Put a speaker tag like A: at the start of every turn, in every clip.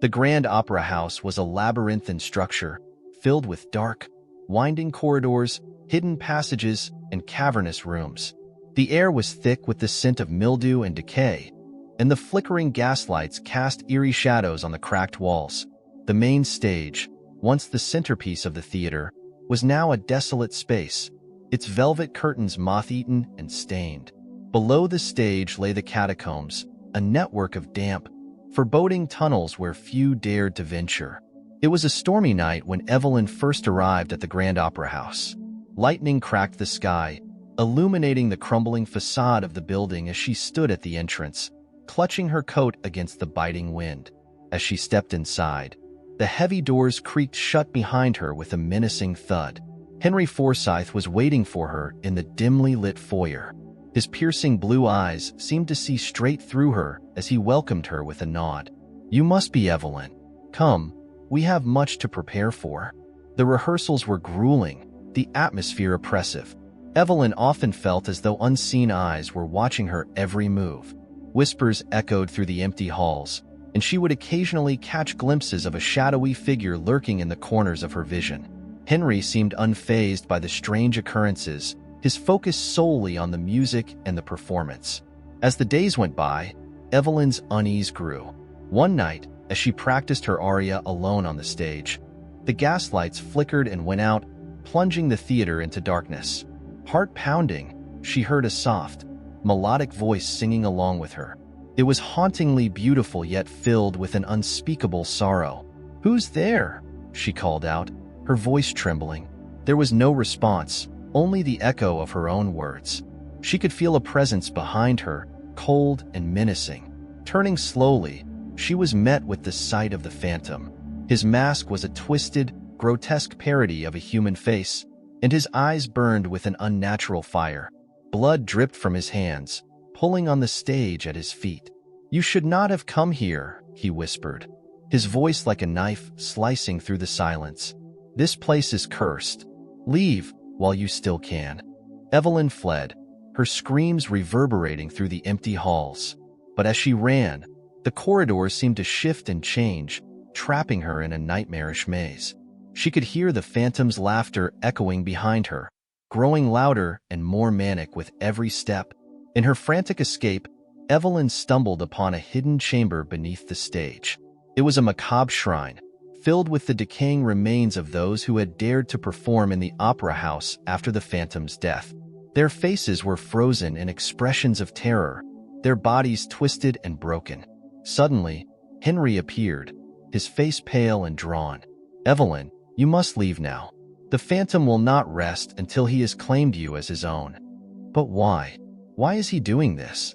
A: The Grand Opera House was a labyrinthine structure filled with dark, winding corridors, hidden passages, and cavernous rooms. The air was thick with the scent of mildew and decay, and the flickering gaslights cast eerie shadows on the cracked walls. The main stage, once the centerpiece of the theater, was now a desolate space, its velvet curtains moth-eaten and stained. Below the stage lay the catacombs, a network of damp, foreboding tunnels where few dared to venture. It was a stormy night when Evelyn first arrived at the Grand Opera House. Lightning cracked the sky, illuminating the crumbling facade of the building as she stood at the entrance, clutching her coat against the biting wind. As she stepped inside, the heavy doors creaked shut behind her with a menacing thud. Henry Forsyth was waiting for her in the dimly lit foyer. His piercing blue eyes seemed to see straight through her as he welcomed her with a nod. "You must be Evelyn. Come, we have much to prepare for." The rehearsals were grueling, the atmosphere oppressive. Evelyn often felt as though unseen eyes were watching her every move. Whispers echoed through the empty halls, and she would occasionally catch glimpses of a shadowy figure lurking in the corners of her vision. Henry seemed unfazed by the strange occurrences, his focus solely on the music and the performance. As the days went by, Evelyn's unease grew. One night, as she practiced her aria alone on the stage, the gaslights flickered and went out, plunging the theater into darkness. Heart-pounding, she heard a soft, melodic voice singing along with her. It was hauntingly beautiful yet filled with an unspeakable sorrow. "Who's there?" she called out, her voice trembling. There was no response, only the echo of her own words. She could feel a presence behind her, cold and menacing. Turning slowly, she was met with the sight of the phantom. His mask was a twisted, grotesque parody of a human face, and his eyes burned with an unnatural fire. Blood dripped from his hands, pulling on the stage at his feet. "You should not have come here," he whispered, his voice like a knife slicing through the silence. "This place is cursed. Leave while you still can." Evelyn fled, her screams reverberating through the empty halls. But as she ran, the corridors seemed to shift and change, trapping her in a nightmarish maze. She could hear the phantom's laughter echoing behind her, growing louder and more manic with every step. In her frantic escape, Evelyn stumbled upon a hidden chamber beneath the stage. It was a macabre shrine, filled with the decaying remains of those who had dared to perform in the opera house after the phantom's death. Their faces were frozen in expressions of terror, their bodies twisted and broken. Suddenly, Henry appeared, his face pale and drawn. "Evelyn, you must leave now. The phantom will not rest until he has claimed you as his own." "But why? Why is he doing this?"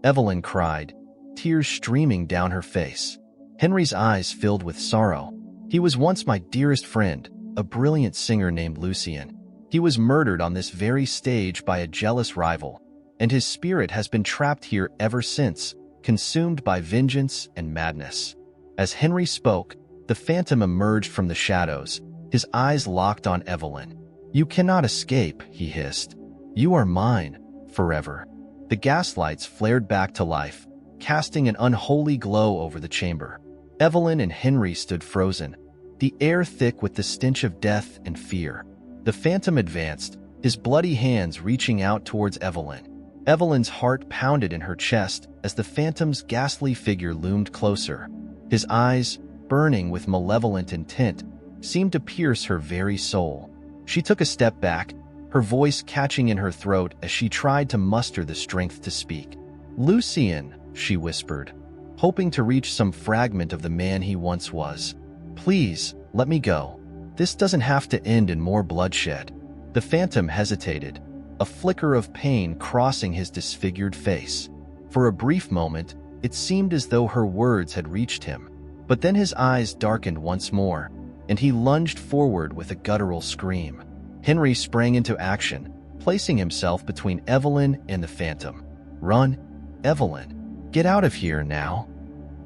A: Evelyn cried, tears streaming down her face. Henry's eyes filled with sorrow. "He was once my dearest friend, a brilliant singer named Lucien. He was murdered on this very stage by a jealous rival, and his spirit has been trapped here ever since, consumed by vengeance and madness." As Henry spoke, the phantom emerged from the shadows, his eyes locked on Evelyn. "You cannot escape," he hissed. "You are mine, forever." The gaslights flared back to life, casting an unholy glow over the chamber. Evelyn and Henry stood frozen, the air thick with the stench of death and fear. The phantom advanced, his bloody hands reaching out towards Evelyn. Evelyn's heart pounded in her chest as the phantom's ghastly figure loomed closer. His eyes, burning with malevolent intent, seemed to pierce her very soul. She took a step back, her voice catching in her throat as she tried to muster the strength to speak. "Lucien," she whispered, hoping to reach some fragment of the man he once was. "Please, let me go. This doesn't have to end in more bloodshed." The phantom hesitated, a flicker of pain crossing his disfigured face. For a brief moment, it seemed as though her words had reached him. But then his eyes darkened once more, and he lunged forward with a guttural scream. Henry sprang into action, placing himself between Evelyn and the phantom. "Run, Evelyn. Get out of here now."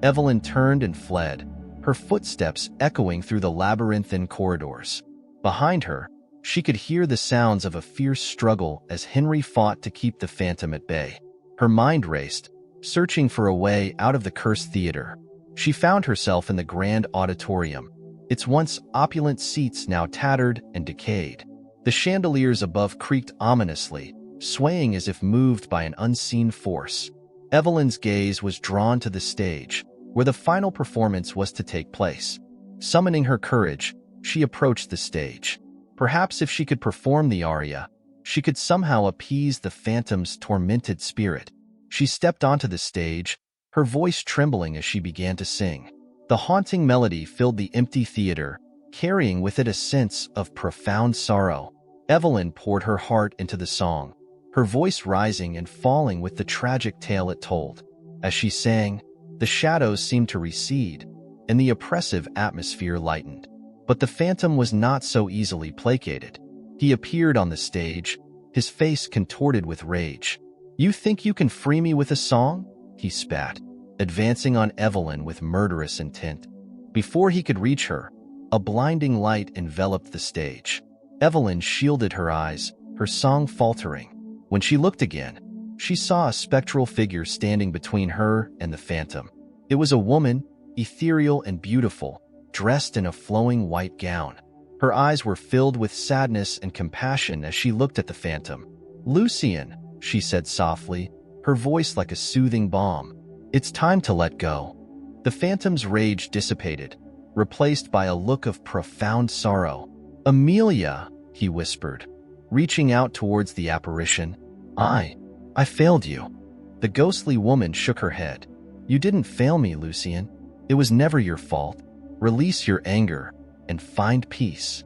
A: Evelyn turned and fled, her footsteps echoing through the labyrinthine corridors. Behind her, she could hear the sounds of a fierce struggle as Henry fought to keep the phantom at bay. Her mind raced, searching for a way out of the cursed theater. She found herself in the grand auditorium, its once opulent seats now tattered and decayed. The chandeliers above creaked ominously, swaying as if moved by an unseen force. Evelyn's gaze was drawn to the stage, where the final performance was to take place. Summoning her courage, she approached the stage. Perhaps if she could perform the aria, she could somehow appease the phantom's tormented spirit. She stepped onto the stage, her voice trembling as she began to sing. The haunting melody filled the empty theater, carrying with it a sense of profound sorrow. Evelyn poured her heart into the song, her voice rising and falling with the tragic tale it told. As she sang, the shadows seemed to recede, and the oppressive atmosphere lightened. But the phantom was not so easily placated. He appeared on the stage, his face contorted with rage. "You think you can free me with a song?" he spat, advancing on Evelyn with murderous intent. Before he could reach her, a blinding light enveloped the stage. Evelyn shielded her eyes, her song faltering. When she looked again, she saw a spectral figure standing between her and the phantom. It was a woman, ethereal and beautiful, dressed in a flowing white gown. Her eyes were filled with sadness and compassion as she looked at the phantom. "Lucian," she said softly, her voice like a soothing balm. "It's time to let go." The phantom's rage dissipated, replaced by a look of profound sorrow. "Amelia," he whispered, reaching out towards the apparition. I failed you." The ghostly woman shook her head. "You didn't fail me, Lucian. It was never your fault. Release your anger and find peace."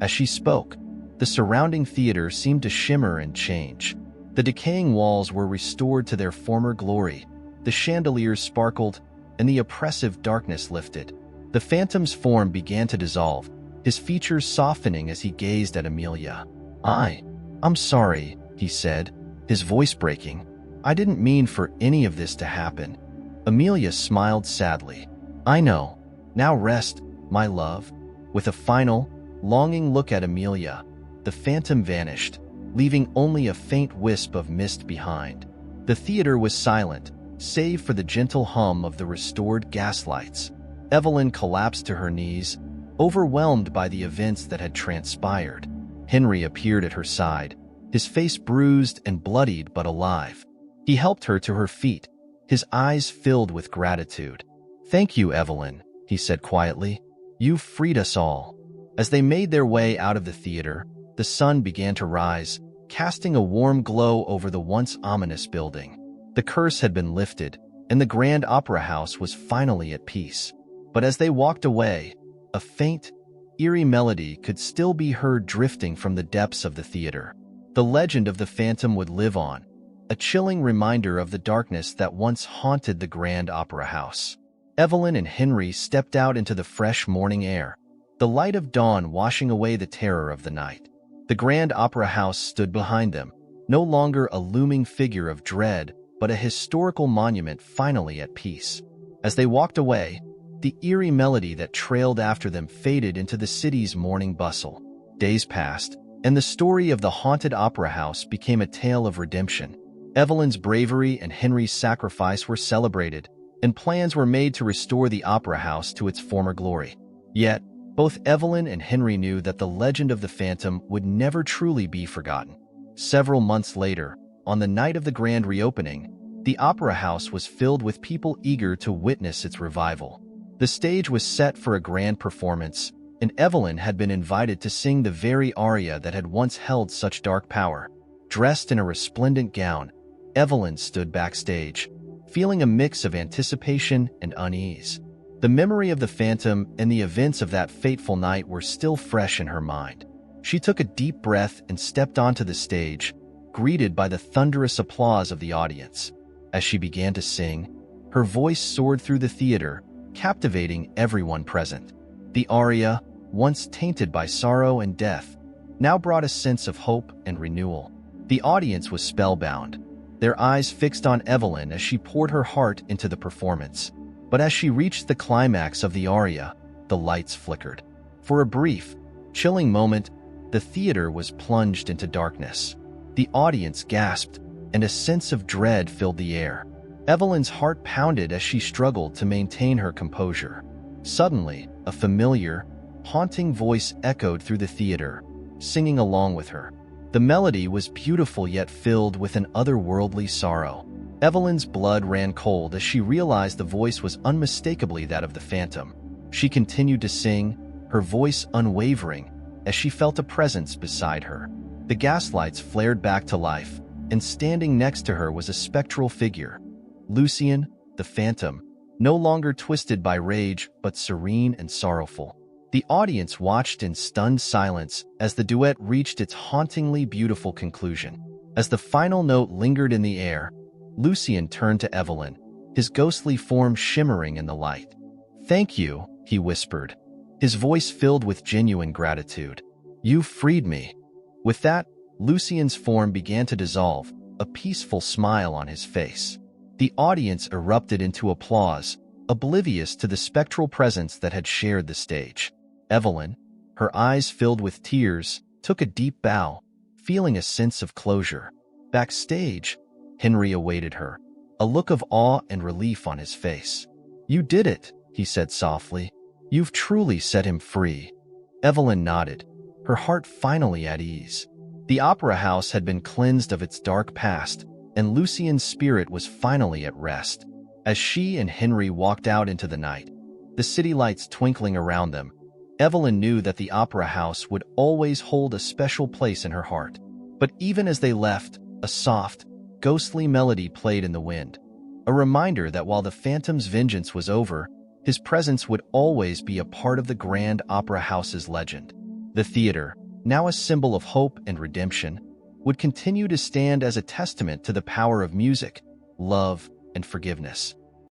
A: As she spoke, the surrounding theater seemed to shimmer and change. The decaying walls were restored to their former glory. The chandeliers sparkled, and the oppressive darkness lifted. The phantom's form began to dissolve, his features softening as he gazed at Amelia. I'm sorry," he said, his voice breaking. "I didn't mean for any of this to happen." Amelia smiled sadly. "I know. Now rest, my love." With a final, longing look at Amelia, the phantom vanished, leaving only a faint wisp of mist behind. The theater was silent, save for the gentle hum of the restored gaslights. Evelyn collapsed to her knees, overwhelmed by the events that had transpired. Henry appeared at her side, his face bruised and bloodied but alive. He helped her to her feet, his eyes filled with gratitude. "Thank you, Evelyn," he said quietly. "You've freed us all." As they made their way out of the theater, the sun began to rise, casting a warm glow over the once ominous building. The curse had been lifted, and the Grand Opera House was finally at peace. But as they walked away, a faint, eerie melody could still be heard drifting from the depths of the theater. The legend of the phantom would live on, a chilling reminder of the darkness that once haunted the Grand Opera House. Evelyn and Henry stepped out into the fresh morning air, the light of dawn washing away the terror of the night. The Grand Opera House stood behind them, no longer a looming figure of dread, but a historical monument finally at peace. As they walked away, the eerie melody that trailed after them faded into the city's morning bustle. Days passed, and the story of the haunted opera house became a tale of redemption. Evelyn's bravery and Henry's sacrifice were celebrated, and plans were made to restore the opera house to its former glory. Yet, both Evelyn and Henry knew that the legend of the phantom would never truly be forgotten. Several months later, on the night of the grand reopening, the opera house was filled with people eager to witness its revival. The stage was set for a grand performance, and Evelyn had been invited to sing the very aria that had once held such dark power. Dressed in a resplendent gown, Evelyn stood backstage, feeling a mix of anticipation and unease. The memory of the phantom and the events of that fateful night were still fresh in her mind. She took a deep breath and stepped onto the stage, greeted by the thunderous applause of the audience. As she began to sing, her voice soared through the theater, captivating everyone present. The aria, once tainted by sorrow and death, now brought a sense of hope and renewal. The audience was spellbound, their eyes fixed on Evelyn as she poured her heart into the performance. But as she reached the climax of the aria, the lights flickered. For a brief, chilling moment, the theater was plunged into darkness. The audience gasped, and a sense of dread filled the air. Evelyn's heart pounded as she struggled to maintain her composure. Suddenly, a familiar, haunting voice echoed through the theater, singing along with her. The melody was beautiful yet filled with an otherworldly sorrow. Evelyn's blood ran cold as she realized the voice was unmistakably that of the phantom. She continued to sing, her voice unwavering, as she felt a presence beside her. The gaslights flared back to life, and standing next to her was a spectral figure. Lucien, the phantom, no longer twisted by rage but serene and sorrowful. The audience watched in stunned silence as the duet reached its hauntingly beautiful conclusion. As the final note lingered in the air, Lucien turned to Evelyn, his ghostly form shimmering in the light. "Thank you," he whispered, his voice filled with genuine gratitude. "You freed me." With that, Lucien's form began to dissolve, a peaceful smile on his face. The audience erupted into applause, oblivious to the spectral presence that had shared the stage. Evelyn, her eyes filled with tears, took a deep bow, feeling a sense of closure. Backstage, Henry awaited her, a look of awe and relief on his face. "You did it," he said softly. "You've truly set him free." Evelyn nodded, her heart finally at ease. The opera house had been cleansed of its dark past, and Lucien's spirit was finally at rest. As she and Henry walked out into the night, the city lights twinkling around them, Evelyn knew that the opera house would always hold a special place in her heart. But even as they left, a soft, ghostly melody played in the wind, a reminder that while the phantom's vengeance was over, his presence would always be a part of the grand opera house's legend. The theater, now a symbol of hope and redemption, would continue to stand as a testament to the power of music, love, and forgiveness.